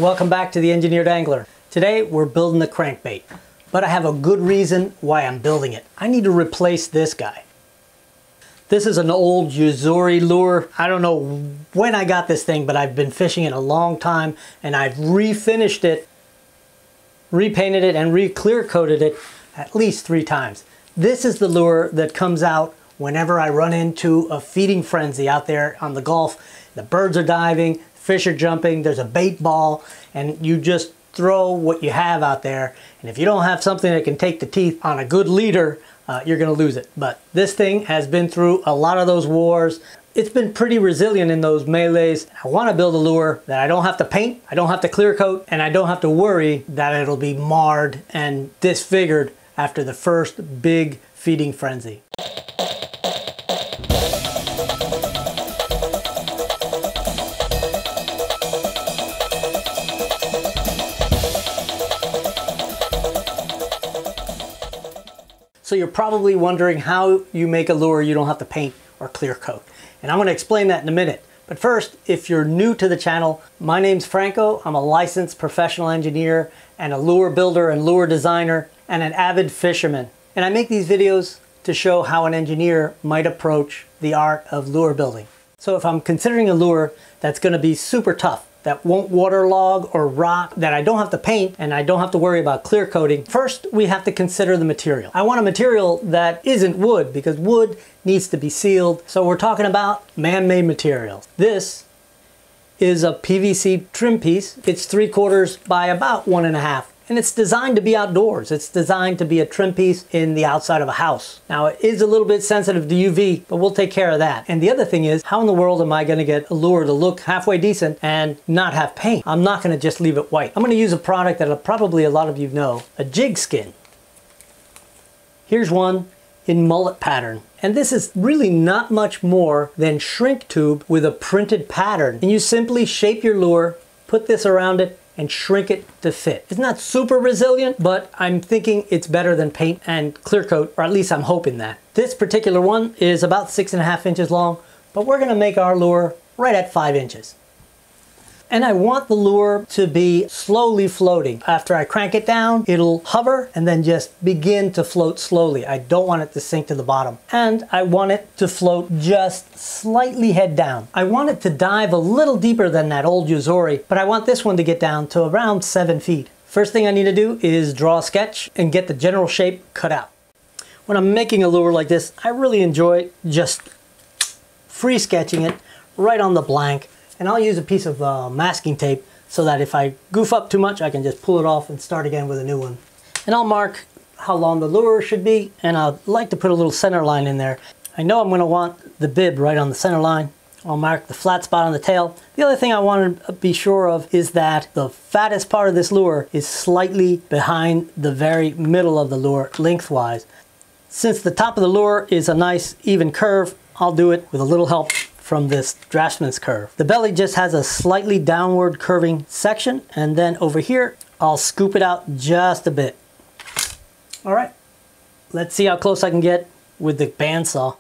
Welcome back to the Engineered Angler. Today we're building the crankbait, but I have a good reason why I'm building it. I need to replace this guy. This is an old Uzuri lure. I don't know when I got this thing, but I've been fishing it a long time and I've refinished it, repainted it, and re-clear coated it at least 3 times. This is the lure that comes out whenever I run into a feeding frenzy out there on the Gulf. The birds are diving, fish are jumping, there's a bait ball, and you just throw what you have out there. And if you don't have something that can take the teeth on a good leader, you're gonna lose it. But this thing has been through a lot of those wars. It's been pretty resilient in those melees. I wanna build a lure that I don't have to paint, I don't have to clear coat, and I don't have to worry that it'll be marred and disfigured after the first big feeding frenzy. So you're probably wondering how you make a lure you don't have to paint or clear coat. And I'm going to explain that in a minute. But first, if you're new to the channel, my name's Franco. I'm a licensed professional engineer and a lure builder and lure designer and an avid fisherman. And I make these videos to show how an engineer might approach the art of lure building. So if I'm considering a lure that's going to be super tough, that won't waterlog or rot, that I don't have to paint and I don't have to worry about clear coating, first we have to consider the material. I want a material that isn't wood because wood needs to be sealed. So we're talking about man-made materials. This is a PVC trim piece. It's 3/4 by about 1.5. And it's designed to be outdoors. It's designed to be a trim piece in the outside of a house. Now it is a little bit sensitive to UV, but we'll take care of that. And the other thing is, how in the world am I gonna get a lure to look halfway decent and not have paint? I'm not gonna just leave it white. I'm gonna use a product that probably a lot of you know, a jig skin. Here's one in mullet pattern. And this is really not much more than shrink tube with a printed pattern. And you simply shape your lure, put this around it, and shrink it to fit. It's not super resilient, but I'm thinking it's better than paint and clear coat, or at least I'm hoping that. This particular one is about 6.5 inches long, but we're gonna make our lure right at 5 inches. And I want the lure to be slowly floating. After I crank it down, it'll hover and then just begin to float slowly. I don't want it to sink to the bottom. And I want it to float just slightly head down. I want it to dive a little deeper than that old Uzuri, but I want this one to get down to around 7 feet. First thing I need to do is draw a sketch and get the general shape cut out. When I'm making a lure like this, I really enjoy just free sketching it right on the blank. And I'll use a piece of masking tape so that if I goof up too much, I can just pull it off and start again with a new one. And I'll mark how long the lure should be, and I'd like to put a little center line in there. I know I'm going to want the bib right on the center line. I'll mark the flat spot on the tail. The other thing I want to be sure of is that the fattest part of this lure is slightly behind the very middle of the lure lengthwise. Since the top of the lure is a nice even curve, I'll do it with a little help from this draftsman's curve. The belly just has a slightly downward curving section, and then over here I'll scoop it out just a bit. All right, let's see how close I can get with the bandsaw.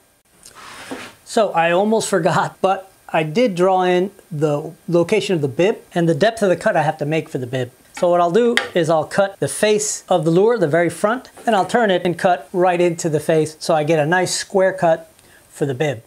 So I almost forgot, but I did draw in the location of the bib and the depth of the cut I have to make for the bib. So what I'll do is I'll cut the face of the lure, the very front, and I'll turn it and cut right into the face so I get a nice square cut for the bib.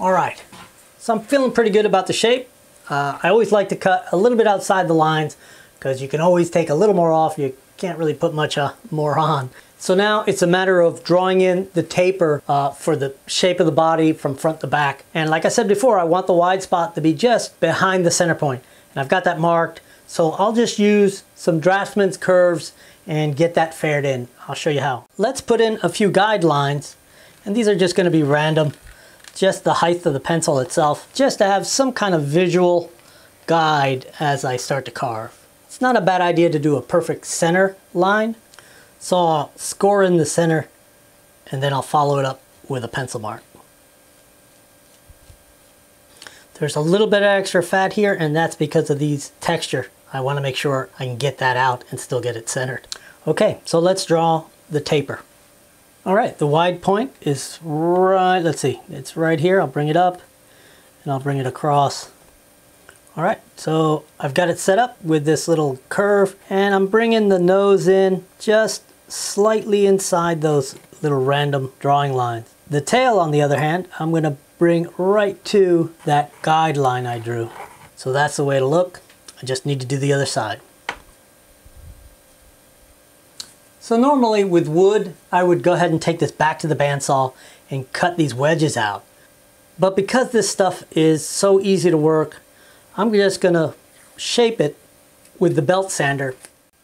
All right, so I'm feeling pretty good about the shape. I always like to cut a little bit outside the lines because you can always take a little more off. You can't really put much more on. So now it's a matter of drawing in the taper for the shape of the body from front to back. And like I said before, I want the wide spot to be just behind the center point. And I've got that marked. So I'll just use some draftsman's curves and get that faired in. I'll show you how. Let's put in a few guidelines, and these are just going to be random. just the height of the pencil itself, just to have some kind of visual guide as I start to carve. It's not a bad idea to do a perfect center line. So I'll score in the center and then I'll follow it up with a pencil mark. There's a little bit of extra fat here, and that's because of these texture. I want to make sure I can get that out and still get it centered. Okay, so let's draw the taper. All right, the wide point is right, let's see, it's right here. I'll bring it up and I'll bring it across. All right, so I've got it set up with this little curve, and I'm bringing the nose in just slightly inside those little random drawing lines. The tail, on the other hand, I'm going to bring right to that guideline I drew. So that's the way to look. I just need to do the other side. So normally with wood, I would go ahead and take this back to the bandsaw and cut these wedges out. But because this stuff is so easy to work, I'm just gonna shape it with the belt sander.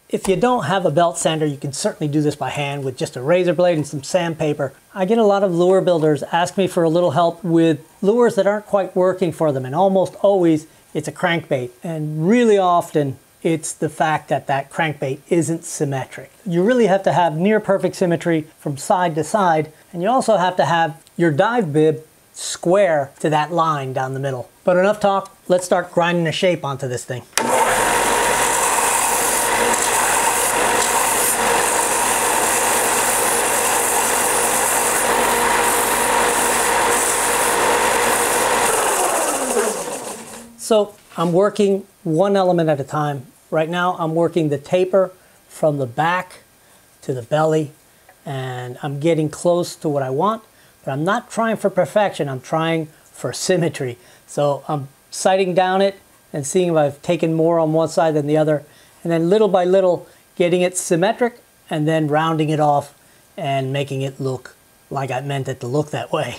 If you don't have a belt sander, you can certainly do this by hand with just a razor blade and some sandpaper. I get a lot of lure builders ask me for a little help with lures that aren't quite working for them, and almost always it's a crankbait. And really often it's the fact that that crankbait isn't symmetric. You really have to have near perfect symmetry from side to side, and you also have to have your dive bib square to that line down the middle. But enough talk, let's start grinding a shape onto this thing. So I'm working one element at a time. Right now I'm working the taper from the back to the belly, and I'm getting close to what I want, but I'm not trying for perfection, I'm trying for symmetry. So I'm sighting down it and seeing if I've taken more on one side than the other, and then little by little getting it symmetric and then rounding it off and making it look like I meant it to look that way.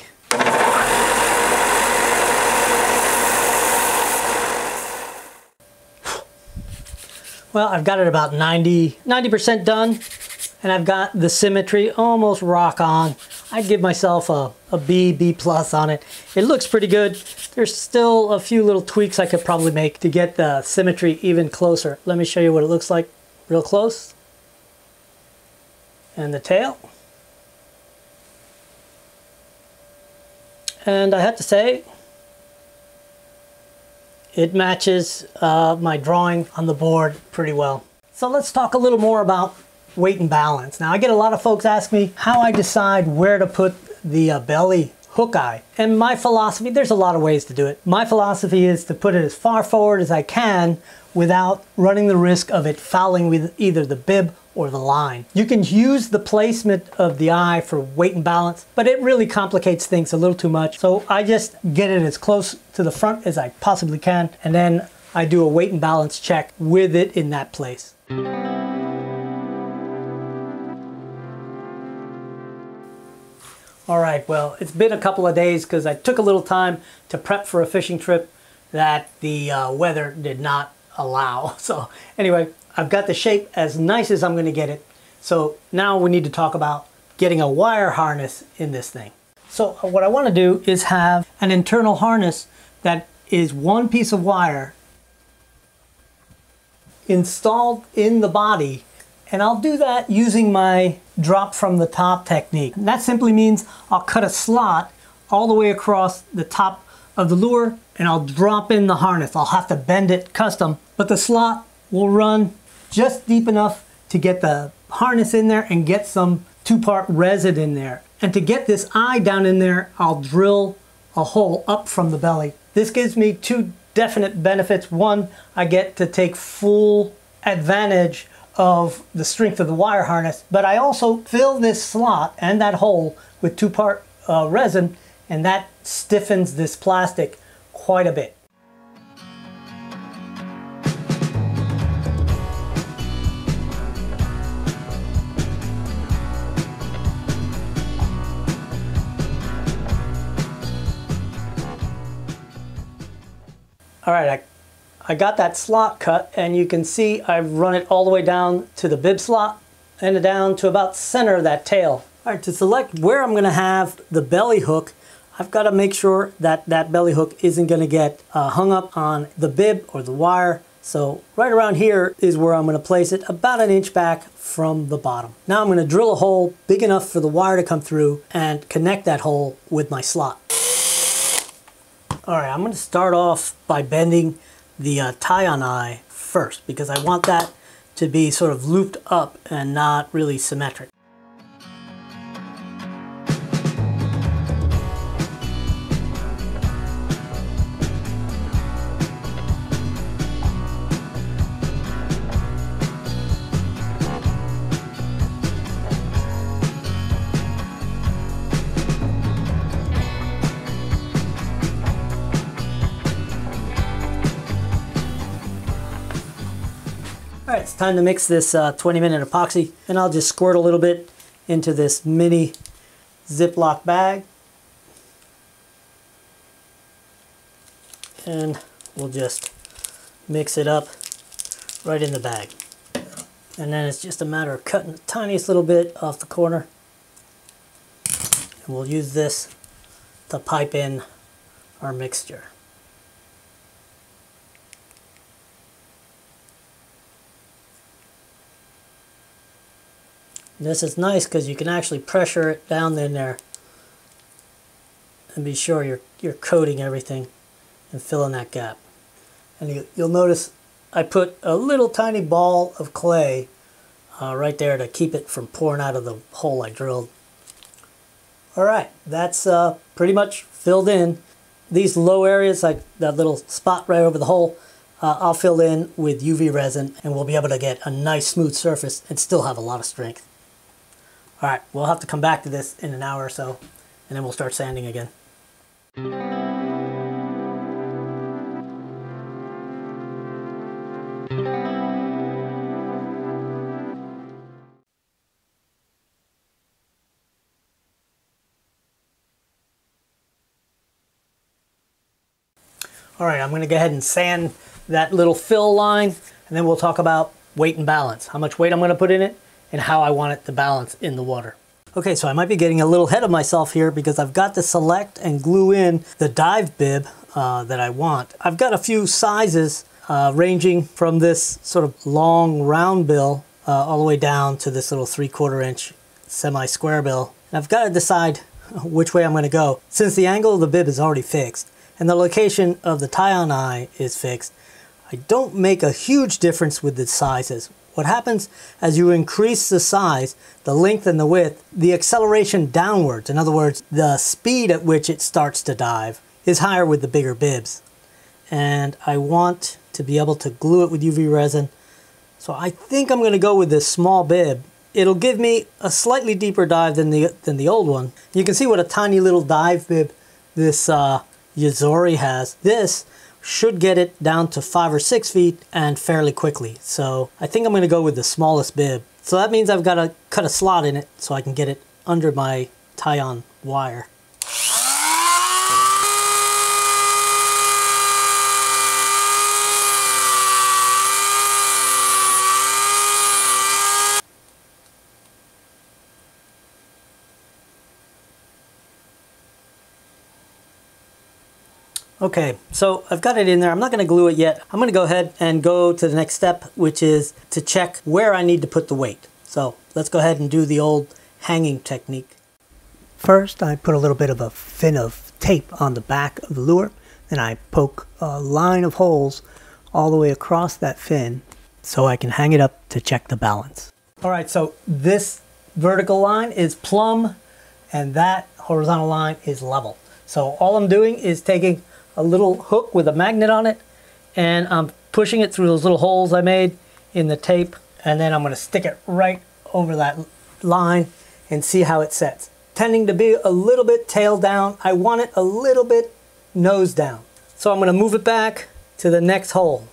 Well, I've got it about 90% done, and I've got the symmetry almost rock on. I'd give myself a B plus on it. It looks pretty good. There's still a few little tweaks I could probably make to get the symmetry even closer. Let me show you what it looks like real close. And the tail. And I have to say, it matches my drawing on the board pretty well. So let's talk a little more about weight and balance. Now I get a lot of folks ask me how I decide where to put the belly hook eye. And my philosophy, there's a lot of ways to do it. My philosophy is to put it as far forward as I can without running the risk of it fouling with either the bib or the line. You can use the placement of the eye for weight and balance, but it really complicates things a little too much. So I just get it as close to the front as I possibly can, and then I do a weight and balance check with it in that place. All right, well, it's been a couple of days because I took a little time to prep for a fishing trip that the weather did not allow. So anyway, I've got the shape as nice as I'm going to get it. So now we need to talk about getting a wire harness in this thing. So what I want to do is have an internal harness that is one piece of wire installed in the body, and I'll do that using my drop from the top technique. And that simply means I'll cut a slot all the way across the top of the lure and I'll drop in the harness. I'll have to bend it custom, but the slot will run just deep enough to get the harness in there and get some 2-part resin in there. And to get this eye down in there, I'll drill a hole up from the belly. This gives me two definite benefits. One, I get to take full advantage of the strength of the wire harness, but I also fill this slot and that hole with 2-part resin, and that stiffens this plastic quite a bit. All right, I got that slot cut, and you can see I've run it all the way down to the bib slot and down to about center of that tail. All right, to select where I'm gonna have the belly hook, I've got to make sure that that belly hook isn't going to get hung up on the bib or the wire. So right around here is where I'm going to place it, about an inch back from the bottom. Now I'm going to drill a hole big enough for the wire to come through and connect that hole with my slot. All right, I'm going to start off by bending the tie-on eye first because I want that to be sort of looped up and not really symmetric. All right, it's time to mix this 20-minute epoxy, and I'll just squirt a little bit into this mini Ziploc bag. And we'll just mix it up right in the bag. And then it's just a matter of cutting the tiniest little bit off the corner. And we'll use this to pipe in our mixture. This is nice because you can actually pressure it down in there and be sure you're coating everything and filling that gap. And you'll notice I put a little tiny ball of clay right there to keep it from pouring out of the hole I drilled. All right, that's pretty much filled in. These low areas, like that little spot right over the hole, I'll fill in with UV resin, and we'll be able to get a nice smooth surface and still have a lot of strength. All right, we'll have to come back to this in an hour or so, and then we'll start sanding again. All right, I'm going to go ahead and sand that little fill line, and then we'll talk about weight and balance, how much weight I'm going to put in it, and how I want it to balance in the water. Okay, so I might be getting a little ahead of myself here because I've got to select and glue in the dive bib that I want. I've got a few sizes ranging from this sort of long round bill all the way down to this little 3/4 inch semi-square bill. And I've got to decide which way I'm going to go. Since the angle of the bib is already fixed and the location of the tie-on eye is fixed, I don't make a huge difference with the sizes. What happens as you increase the size, the length and the width, the acceleration downwards, in other words, the speed at which it starts to dive, is higher with the bigger bibs. And I want to be able to glue it with UV resin. So I think I'm going to go with this small bib. It'll give me a slightly deeper dive than the old one. You can see what a tiny little dive bib this Yazori has. This should get it down to 5 or 6 feet and fairly quickly. So I think I'm going to go with the smallest bib. So that means I've got to cut a slot in it so I can get it under my tie-on wire. Okay, so I've got it in there. I'm not going to glue it yet. I'm going to go ahead and go to the next step, which is to check where I need to put the weight. So let's go ahead and do the old hanging technique. First, I put a little bit of a fin of tape on the back of the lure. Then I poke a line of holes all the way across that fin so I can hang it up to check the balance. All right, so this vertical line is plumb and that horizontal line is level. So all I'm doing is taking a little hook with a magnet on it, and I'm pushing it through those little holes I made in the tape, and then I'm going to stick it right over that line and see how it sets. Tending to be a little bit tail down, I want it a little bit nose down. So I'm going to move it back to the next hole.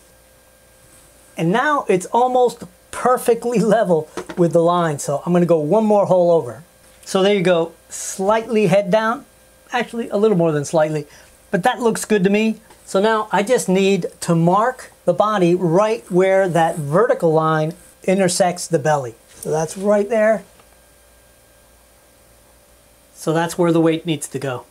And now it's almost perfectly level with the line, so I'm going to go one more hole over. So there you go, slightly head down, actually a little more than slightly, but that looks good to me. So now I just need to mark the body right where that vertical line intersects the belly. So that's right there. So that's where the weight needs to go.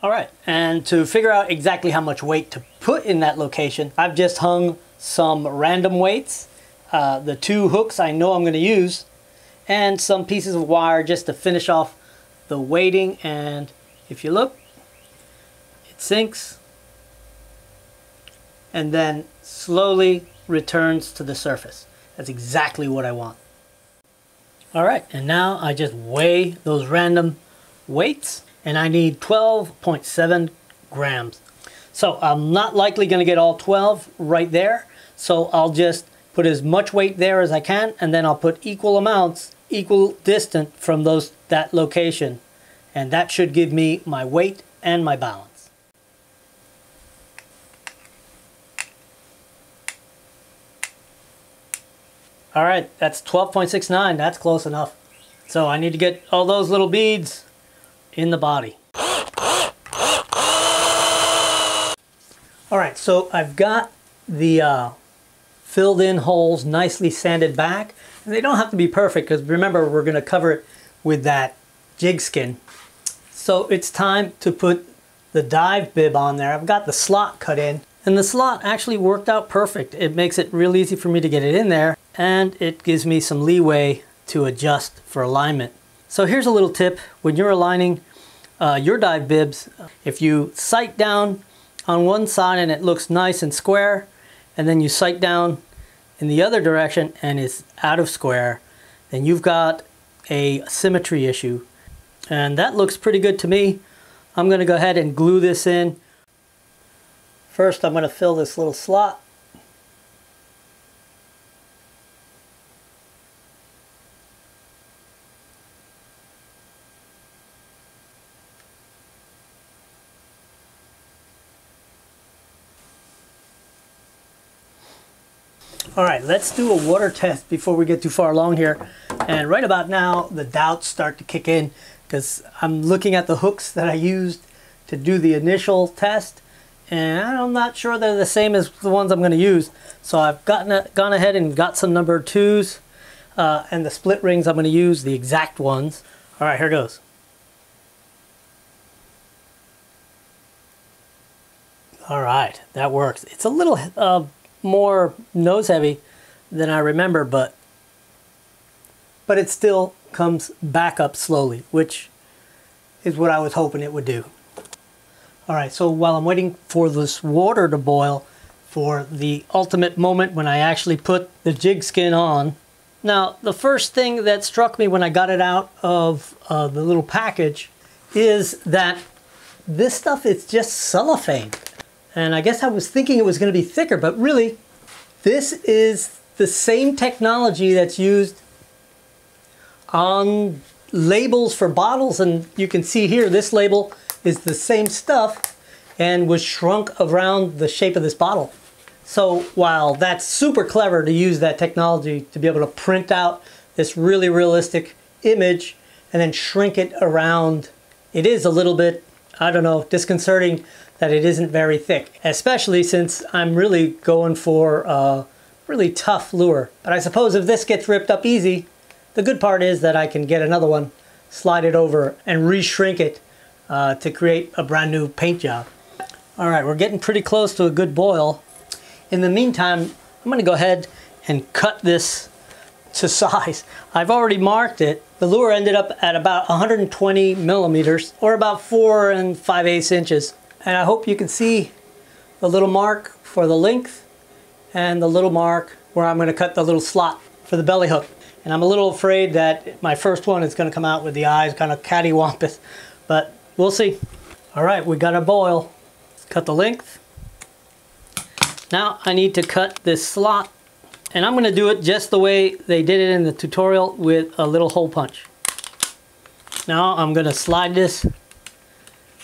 All right, and to figure out exactly how much weight to put in that location, I've just hung some random weights, the 2 hooks I know I'm going to use, and some pieces of wire just to finish off the weighting. And if you look, it sinks and then slowly returns to the surface. That's exactly what I want. All right, and now I just weigh those random weights, and I need 12.7 grams. So I'm not likely going to get all 12 right there, so I'll just put as much weight there as I can, and then I'll put equal amounts, equal distant from that location, and that should give me my weight and my balance. All right, that's 12.69. That's close enough. So I need to get all those little beads in the body. All right, so I've got the filled in holes nicely sanded back. And they don't have to be perfect because remember, we're going to cover it with that jig skin. So it's time to put the dive bib on there. I've got the slot cut in, and the slot actually worked out perfect. It makes it real easy for me to get it in there, and it gives me some leeway to adjust for alignment. So here's a little tip. When you're aligning your dive bibs, if you sight down on one side and it looks nice and square, and then you sight down in the other direction and it's out of square, then you've got a symmetry issue. And that looks pretty good to me. I'm going to go ahead and glue this in. First, I'm going to fill this little slot. All right, let's do a water test before we get too far along here. And right about now, the doubts start to kick in because I'm looking at the hooks that I used to do the initial test, and I'm not sure they're the same as the ones I'm going to use. So I've gone ahead and got some number 2s, and the split rings I'm going to use the exact ones. All right, here goes. All right, that works. It's a little more nose heavy than I remember, but it still comes back up slowly, which is what I was hoping it would do. All right, so while I'm waiting for this water to boil for the ultimate moment when I actually put the jig skin on. Now, the first thing that struck me when I got it out of the little package is that this stuff is just cellophane. And I guess I was thinking it was going to be thicker, but really, this is the same technology that's used on labels for bottles. And you can see here, this label is the same stuff and was shrunk around the shape of this bottle. So while that's super clever to use that technology to be able to print out this really realistic image and then shrink it around, it is a little bit, I don't know, disconcerting that it isn't very thick, especially since I'm really going for a really tough lure. But I suppose if this gets ripped up easy, the good part is that I can get another one, slide it over, and re-shrink it to create a brand new paint job. All right, we're getting pretty close to a good boil. In the meantime, I'm gonna go ahead and cut this to size. I've already marked it. The lure ended up at about 120 millimeters, or about 4 5/8 inches. And I hope you can see the little mark for the length and the little mark where I'm gonna cut the little slot for the belly hook. And I'm a little afraid that my first one is gonna come out with the eyes kind of cattywampus, but we'll see. All right, we got our boil. Let's cut the length. Now I need to cut this slot, and I'm gonna do it just the way they did it in the tutorial with a little hole punch. Now I'm gonna slide this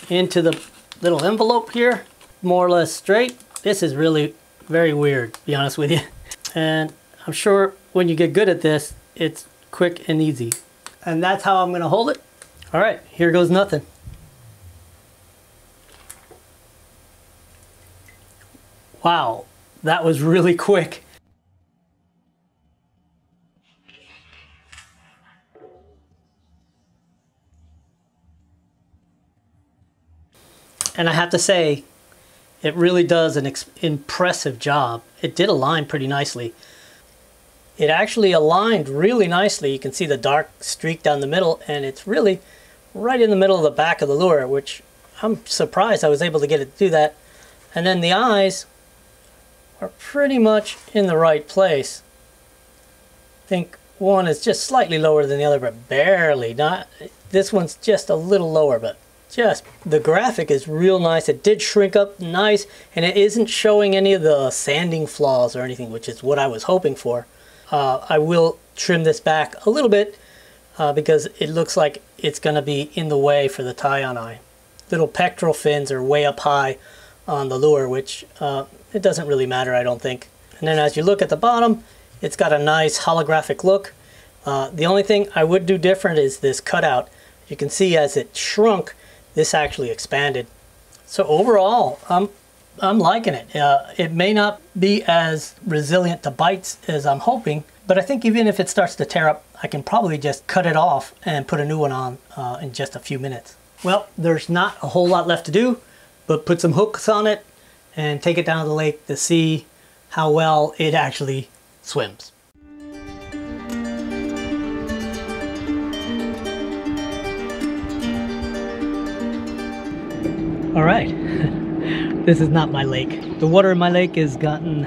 into the little envelope here, more or less straight. This is really very weird, to be honest with you. And I'm sure when you get good at this, it's quick and easy. And that's how I'm gonna hold it. All right, here goes nothing. Wow, that was really quick. And I have to say, it really does an impressive job. It did align pretty nicely. It actually aligned really nicely. You can see the dark streak down the middle, and it's really right in the middle of the back of the lure, which I'm surprised I was able to get it to do that. And then the eyes are pretty much in the right place. I think one is just slightly lower than the other, but barely. Not this one's just a little lower, but just the graphic is real nice. It did shrink up nice, and it isn't showing any of the sanding flaws or anything, which is what I was hoping for. I will trim this back a little bit because it looks like it's going to be in the way for the tie-on eye. Little pectoral fins are way up high on the lure, which it doesn't really matter, I don't think. And then as you look at the bottom, it's got a nice holographic look. The only thing I would do different is this cutout. You can see as it shrunk, this actually expanded. So overall, I'm liking it. It may not be as resilient to bites as I'm hoping, but I think even if it starts to tear up, I can probably just cut it off and put a new one on in just a few minutes. Well, there's not a whole lot left to do, but put some hooks on it and take it down to the lake to see how well it actually swims. All right, this is not my lake. The water in my lake has gotten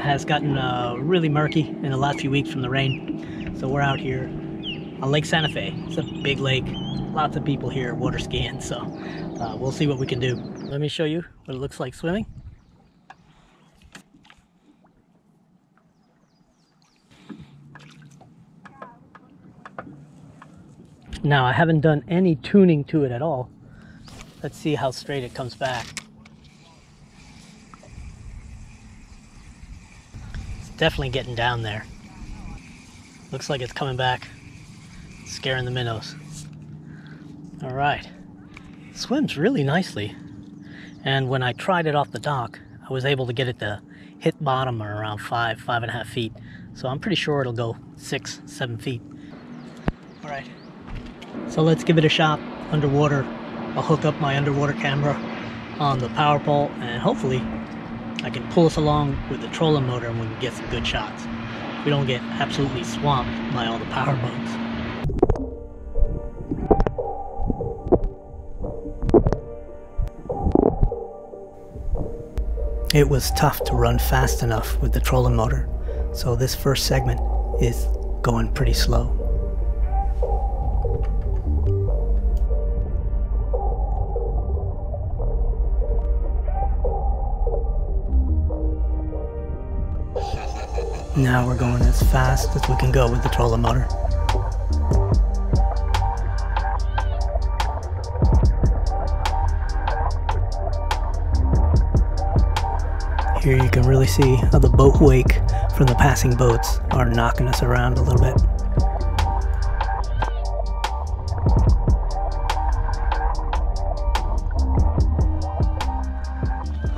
really murky in the last few weeks from the rain. So we're out here on Lake Santa Fe. It's a big lake, lots of people here water skiing, so we'll see what we can do. Let me show you what it looks like swimming. Now, I haven't done any tuning to it at all. Let's see how straight it comes back. It's definitely getting down there. Looks like it's coming back, scaring the minnows. All right, swims really nicely. And when I tried it off the dock, I was able to get it to hit bottom around 5.5 feet. So I'm pretty sure it'll go 6-7 feet. All right, so let's give it a shot underwater. I'll hook up my underwater camera on the power pole, and hopefully I can pull us along with the trolling motor and we can get some good shots. We don't get absolutely swamped by all the power boats. It was tough to run fast enough with the trolling motor, so this first segment is going pretty slow. Now we're going as fast as we can go with the trolling motor. Here you can really see how the boat wake from the passing boats are knocking us around a little bit.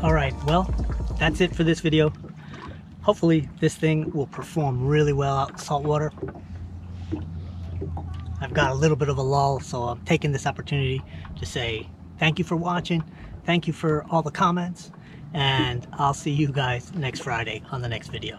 Alright, well, that's it for this video. Hopefully this thing will perform really well out in saltwater. I've got a little bit of a lull, so I'm taking this opportunity to say thank you for watching, thank you for all the comments, and I'll see you guys next Friday on the next video.